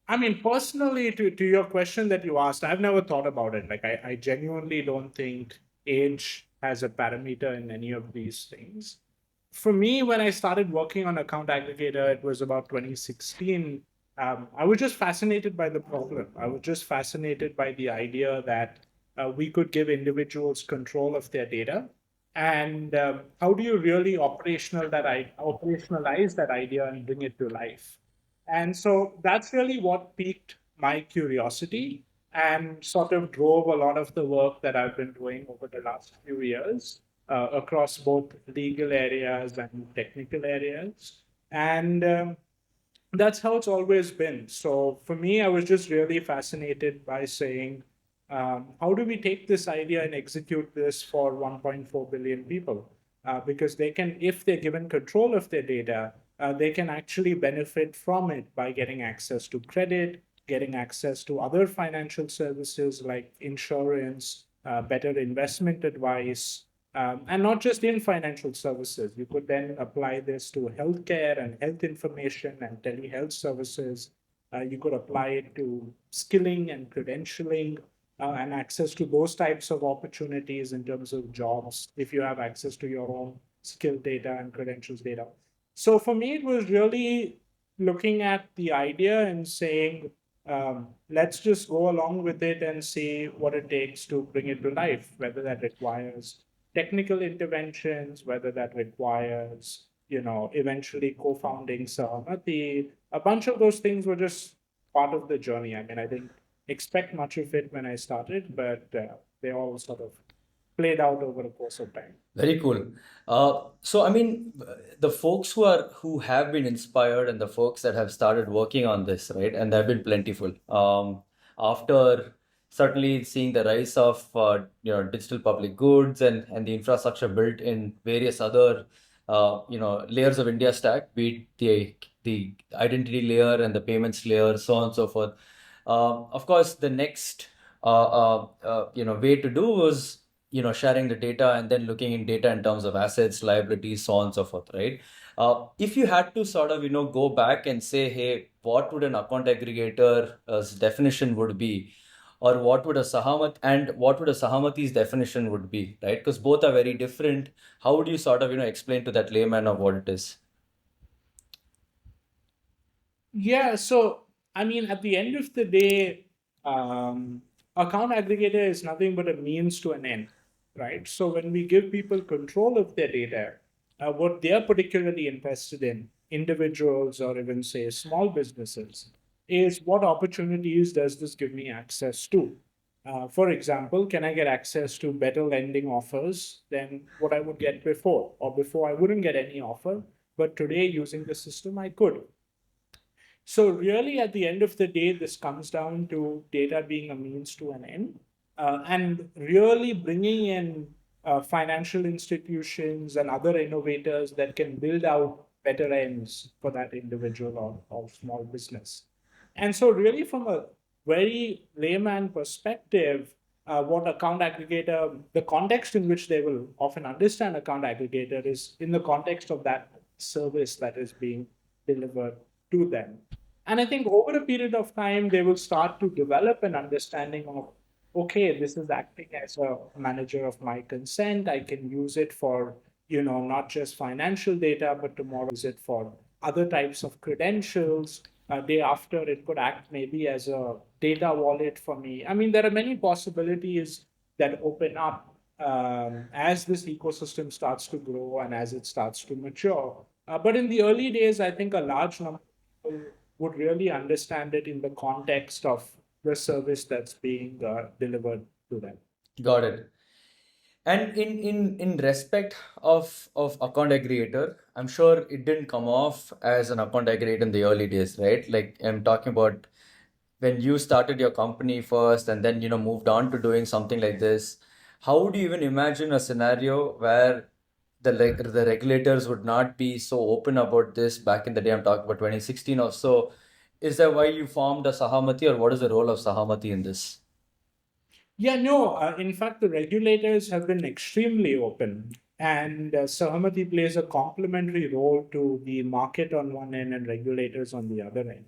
I mean, personally, to your question that you asked, I've never thought about it. Like, I genuinely don't think age has a parameter in any of these things. For me, when I started working on Account Aggregator, it was about 2016. I was just fascinated by the problem. I was just fascinated by the idea that we could give individuals control of their data. And how do you really operationalize that idea and bring it to life? And so that's really what piqued my curiosity and sort of drove a lot of the work that I've been doing over the last few years across both legal areas and technical areas. And that's how it's always been. So for me, I was just really fascinated by saying, how do we take this idea and execute this for 1.4 billion people? Because they can, if they're given control of their data, they can actually benefit from it by getting access to credit, getting access to other financial services like insurance, better investment advice, and not just in financial services. You could then apply this to healthcare and health information and telehealth services. You could apply it to skilling and credentialing and access to those types of opportunities in terms of jobs if you have access to your own skill data and credentials data. So for me, it was really looking at the idea and saying, let's just go along with it and see what it takes to bring it to life, whether that requires technical interventions, whether that requires, eventually co-founding Sahamati. A bunch of those things were just part of the journey. I mean, I didn't expect much of it when I started, but they all sort of played out over the course of time. Very cool. So I mean, the folks who have been inspired and the folks that have started working on this, right? And they've been plentiful. After certainly seeing the rise of digital public goods and the infrastructure built in various other layers of India stack, be it the identity layer and the payments layer, so on and so forth. Of course, the next way to do was sharing the data and then looking in data in terms of assets, liabilities, so on and so forth, right? If you had to sort of go back and say, hey, what would an account aggregator's definition would be, or what would a Sahamati's definition would be, right? Because both are very different. How would you sort of explain to that layman of what it is? Yeah, so I mean, at the end of the day, um, account aggregator is nothing but a means to an end, right? So when we give people control of their data, what they're particularly interested in, individuals or even say small businesses, is what opportunities does this give me access to? For example, can I get access to better lending offers than what I would get before? Or before I wouldn't get any offer, but today using the system I could. So really, at the end of the day, this comes down to data being a means to an end, and really bringing in financial institutions and other innovators that can build out better ends for that individual or small business. And so, really, from a very layman perspective, what account aggregator, the context in which they will often understand account aggregator is in the context of that service that is being delivered to them. And I think over a period of time, they will start to develop an understanding of, okay, this is acting as a manager of my consent. I can use it for, not just financial data, but tomorrow use it for other types of credentials. Day after, it could act maybe as a data wallet for me. I mean, there are many possibilities that open up as this ecosystem starts to grow and as it starts to mature. But in the early days, I think a large number of people would really understand it in the context of the service that's being delivered to them. Got it. And in respect of account aggregator, I'm sure it didn't come off as an account aggregator in the early days, right? Like I'm talking about when you started your company first and then moved on to doing something like this. How would you even imagine a scenario where the regulators would not be so open about this back in the day? I'm talking about 2016 or so. Is that why you formed a Sahamati, or what is the role of Sahamati in this? Yeah, no, in fact, the regulators have been extremely open. And Sahamati plays a complementary role to the market on one end and regulators on the other end.